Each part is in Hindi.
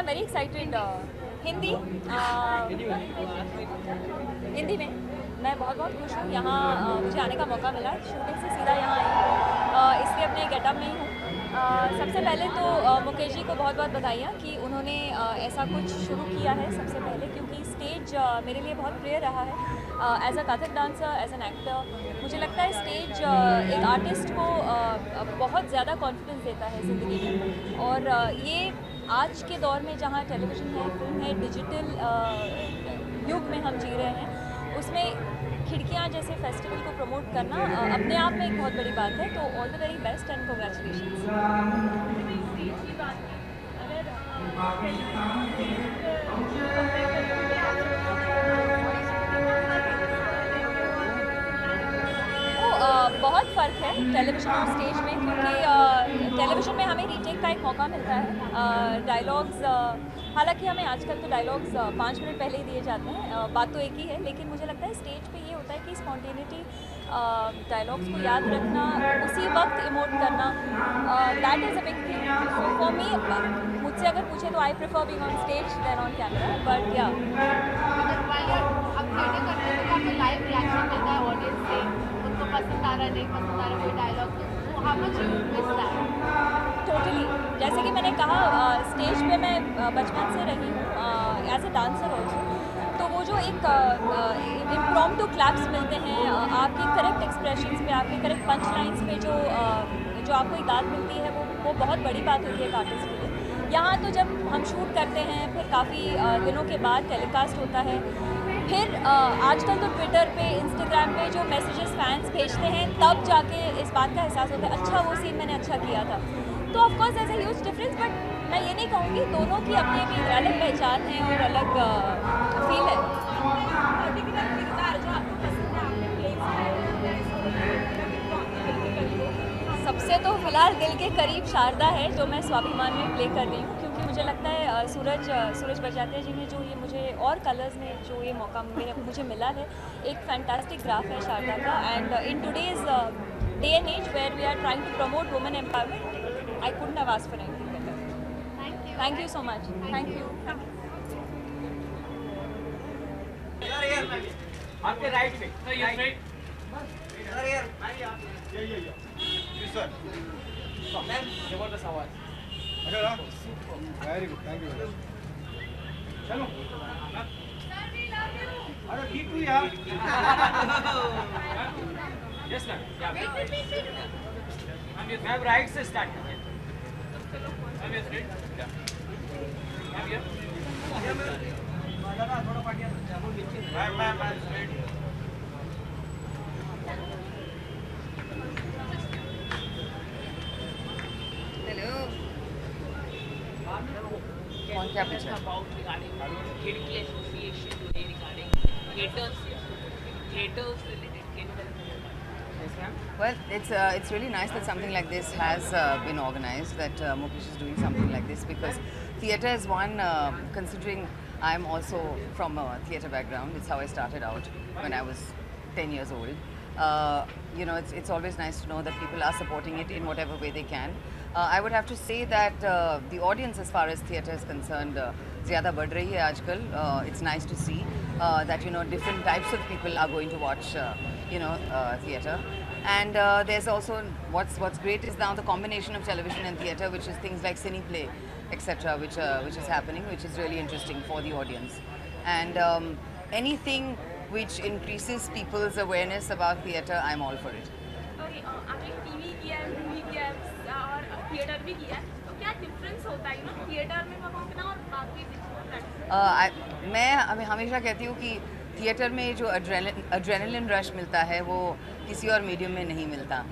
Very excited. हिंदी हिंदी में मैं बहुत खुश हूँ। यहाँ मुझे आने का मौका मिला, शूटिंग से सीधा यहाँ आई, इसलिए अपने गेटअप में ही हूँ। सबसे पहले तो मुकेश जी को बहुत बधाइयाँ कि उन्होंने ऐसा कुछ शुरू किया है सबसे पहले, क्योंकि स्टेज मेरे लिए बहुत प्रिय रहा है। As a Kathak dancer, as an actor, मुझे लगता है स्टेज एक आर्टिस्ट को बहुत ज़्यादा कॉन्फिडेंस देता है ज़िंदगी में। और ये आज के दौर में जहाँ टेलीविज़न है, फिल्म है, डिजिटल युग में हम जी रहे हैं, उसमें खिड़कियाँ जैसे फेस्टिवल को प्रमोट करना अपने आप में एक बहुत बड़ी बात है। तो all the very best and congratulations. बहुत फ़र्क है टेलीविज़न और स्टेज में, क्योंकि टेलीविज़न में हमें रीटेक का एक मौका मिलता है। डायलॉग्स, हालांकि हमें आजकल तो डायलॉग्स 5 मिनट पहले ही दिए जाते हैं, बात तो एक ही है, लेकिन मुझे लगता है स्टेज पे ये होता है कि स्पॉन्टेनिटी, डायलॉग्स को याद रखना, उसी वक्त इमोट करना, that is a big thing for me. मुझसे अगर पूछे तो I prefer being on stage then on camera, but या लाइव रिएक्शन मिलता है ऑडियंस से, उनको पसंद आ रहा नहीं पसंद आ रहा कोई डायलॉग, तो how much you miss that? Totally, जैसे कि मैंने कहा, स्टेज पे मैं बचपन से रही हूँ एज अ डांसर ऑल्सो। तो वो जो एक इम्प्रॉम्प्टू क्लैप्स मिलते हैं, आपके करेक्ट एक्सप्रेशंस पे, आपके करेक्ट पंच लाइन्स पे जो आपको एक दाद मिलती है, वो बहुत बड़ी बात होती है एक आर्टिस्ट के लिए। यहाँ तो जब हम शूट करते हैं, फिर काफ़ी दिनों के बाद टेलीकास्ट होता है, फिर आजकल तो ट्विटर पे, इंस्टाग्राम पे जो मैसेजेस फैंस भेजते हैं, तब जाके इस बात का एहसास होता है, अच्छा वो सीन मैंने अच्छा किया था। तो of course as a huge difference, but मैं ये नहीं कहूँगी, दोनों की अपनी अपनी अलग पहचान है और अलग फील है। सबसे तो फिलहाल दिल के करीब शारदा है, जो मैं स्वाभिमान में प्ले कर रही हूँ, क्योंकि मुझे लगता है सूरज बजाते जी ने जो ये मुझे और कलर्स में जो ये मौका मुझे मिला है, एक फैंटास्टिक ग्राफ है शारदा का। And in today's day and as where we are trying to promote women empowerment, I couldn't have asked for anything better. Thank you so much. Thank you. आपके राइट में सर, ये राइट सर मैम, जबरदस्त आवाज। Very good, thank you. चलो अरे ठीक हुई यार। यस मैम, मैम राइट से स्टार्ट कीजिए। Ma'am yes right, ma'am yes थोड़ा पार्टियां मैम राइट। कौन क्या पूछा? खिड़की association today regarding theatres related theatres. Well, it's really nice that something like this has been organized, that Mukesh is doing something like this, because theatre is one, considering I'm also from a theatre background. It's how I started out when I was 10 years old. You know, it's always nice to know that people are supporting it in whatever way they can. I would have to say that the audience as far as theatre is concerned ज़्यादा बढ़ रही है आजकल. It's nice to see that, you know, different types of people are going to watch theatre. And there's also, what's great is now the combination of television and theatre, which is things like Cineplay, etc., which is happening, which is really interesting for the audience. And anything which increases people's awareness about theatre, I'm all for it. Okay, आपने टीवी किया है, मूवी किया है और थिएटर भी किया है, तो क्या डिफरेंस होता है ना थिएटर में परफॉर्म करना और बाकी प्लेटफॉर्म? मैं हमेशा कहती हूँ कि थिएटर में जो एड्रेनलिन रश मिलता है, वो किसी और मीडियम में नहीं मिलता.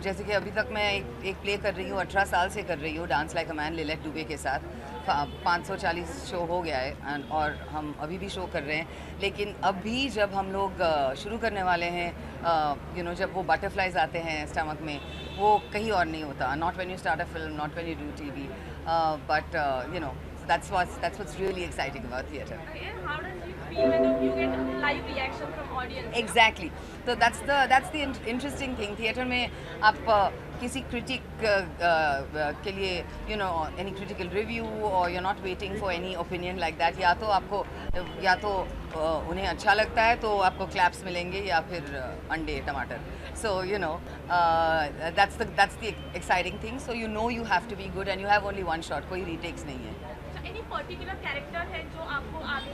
जैसे कि अभी तक मैं एक प्ले कर रही हूँ, 18 साल से कर रही हूँ, dance like a man Lillete Dubey के साथ. 540 शो हो गया है और हम अभी भी शो कर रहे हैं. लेकिन अभी जब हम लोग शुरू करने वाले हैं, जब वो बटरफ्लाइज आते हैं स्टमक में, वो कहीं और नहीं होता. Not when you start a film, not when you do TV, but that's what's really exciting about theatre. Okay, how does it feel when you get live reaction from audience? Exactly. So that's the interesting thing. Theatre में आप किसी क्रिटिक के लिए एनी क्रिटिकल रिव्यू और you not waiting for any opinion like that. या तो उन्हें अच्छा लगता है तो आपको क्लैप्स मिलेंगे या फिर अंडे टमाटर। So that's the exciting thing. So you have to be good and you have only one shot, कोई रीटेक्स नहीं है। एनी पर्टिकुलर कैरेक्टर है जो आपको आगे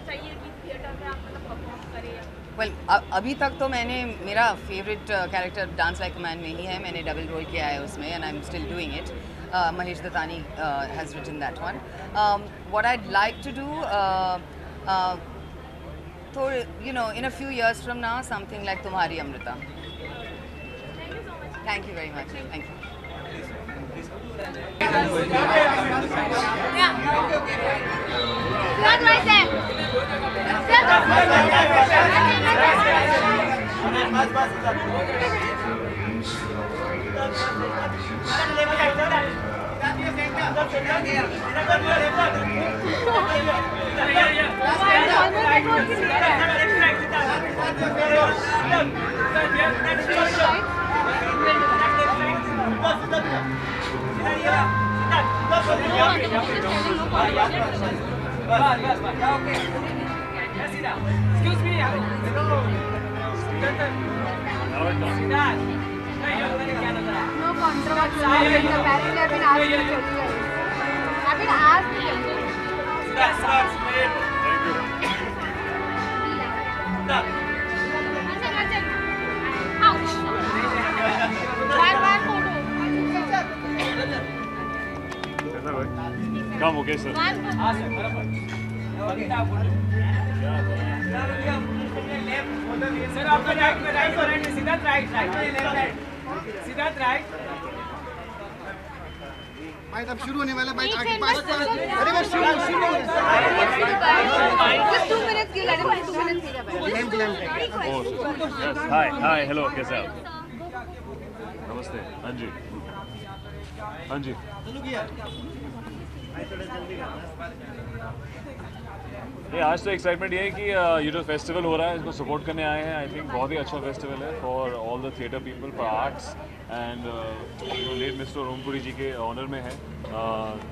चाहिए कि थिएटर में आप मतलब परफॉर्म करें? वेल अभी तक तो मेरा favourite character dance like man में ही है। मैंने डबल रोल किया है उसमें and I am still doing it. Mahesh Dattani has written that one. What I'd like to do तो in a few years from now something like Tumhari Amrita. Thank you very much. Thank you. Not right there. Excuse me. No controversy. Apparently, I've been asked to tell you. I've been asked to tell you. Ouch. One photo. Come, okay, sir. Sir आपका right Siddharth right Siddharth right. Bite अब शुरू होने वाला है। बाइट आगे पास अरे बस शुरू Just 2 minutes. You let him have 2 minutes. Oh, hi, hello, कैसे आप? नमस्ते। हाँ जी, हाँ जी। नहीं, आज तो एक्साइटमेंट ये है कि ये जो फेस्टिवल हो रहा है इसको सपोर्ट करने आए हैं। आई थिंक बहुत ही अच्छा फेस्टिवल है for all the theatre people, for arts and late mister Om Puri ji के ऑनर में है।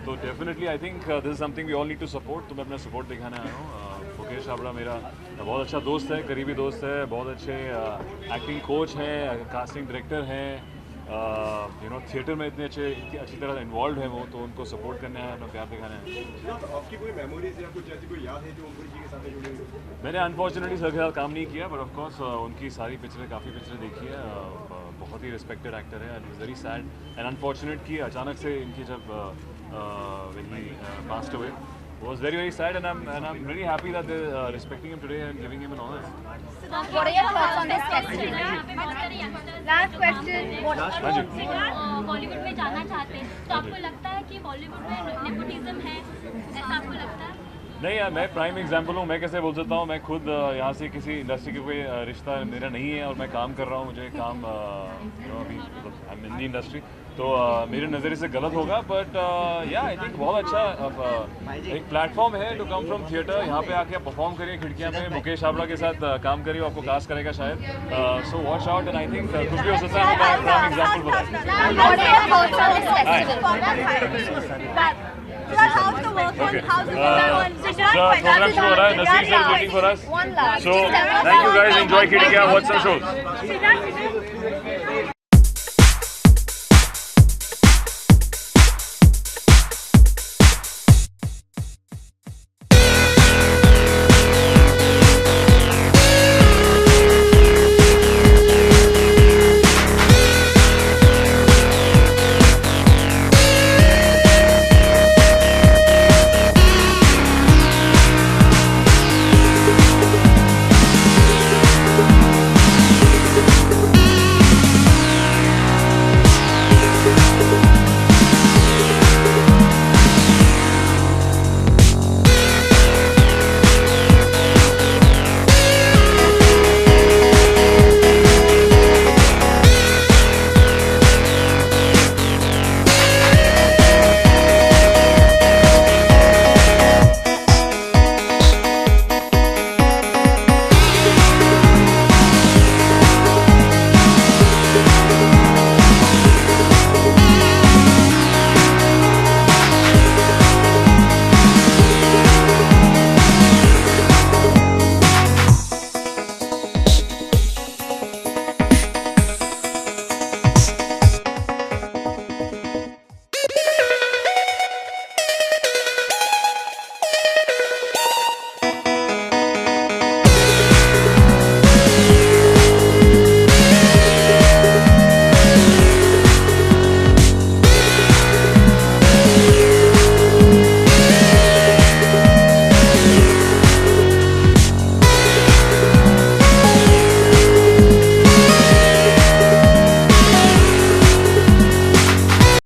तो definitely I think this is something we all need to support. तो मैं अपना सपोर्ट दिखाने आया हूँ। मुकेश छाबड़ा मेरा बहुत अच्छा दोस्त है, करीबी दोस्त है, बहुत अच्छे एक्टिंग कोच हैं, कास्टिंग डायरेक्टर हैं। थिएटर में इतनी अच्छी तरह इन्वॉल्व है वो, तो उनको सपोर्ट करने हैं, अपना प्यार दिखाना है। आपकी कोई मेमोरीज या कुछ ऐसी कोई याद है जो ओमपुरी जी के साथ जुड़ी हुई? मैंने अनफॉर्चुनेटली सर के साथ काम नहीं किया, बट ऑफ कोर्स उनकी सारी काफ़ी पिक्चरें देखी है। बहुत ही रिस्पेक्टेड एक्टर है and very sad and unfortunate कि अचानक से इनकी जब when he passed away was very sad and I'm really happy that they're respecting him today and giving him an honor. What are your thoughts on this festival? Last question. हाँ जी। बॉलीवुड में जाना चाहते हैं तो आपको लगता है कि बॉलीवुड में नेपोटिज्म है, ऐसा आपको लगता है? नहीं यार, मैं प्राइम एग्जांपल हूँ। मैं कैसे बोल सकता हूँ, मैं खुद यहाँ से किसी इंडस्ट्री का कोई रिश्ता मेरा नहीं है और मैं काम कर रहा हूँ। मुझे काम अभी इन दी इंडस्ट्री तो मेरे नज़रिए से गलत होगा, बट या आई थिंक बहुत अच्छा एक प्लेटफॉर्म है टू कम फ्रॉम थिएटर। यहाँ पे आके आप परफॉर्म करिए खिड़कियाँ पे, मुकेश छाबड़ा के साथ काम करिए, आपको कास्ट करेगा शायद। So watch out and I think कुछ भी हो सकता है। मैं प्राइम एग्जाम्पल प्रोग्राम शुरू हो रहा है। Naseer sir waiting for us, so thank you guys, enjoy खिड़कियाँ, वॉच सम शोज।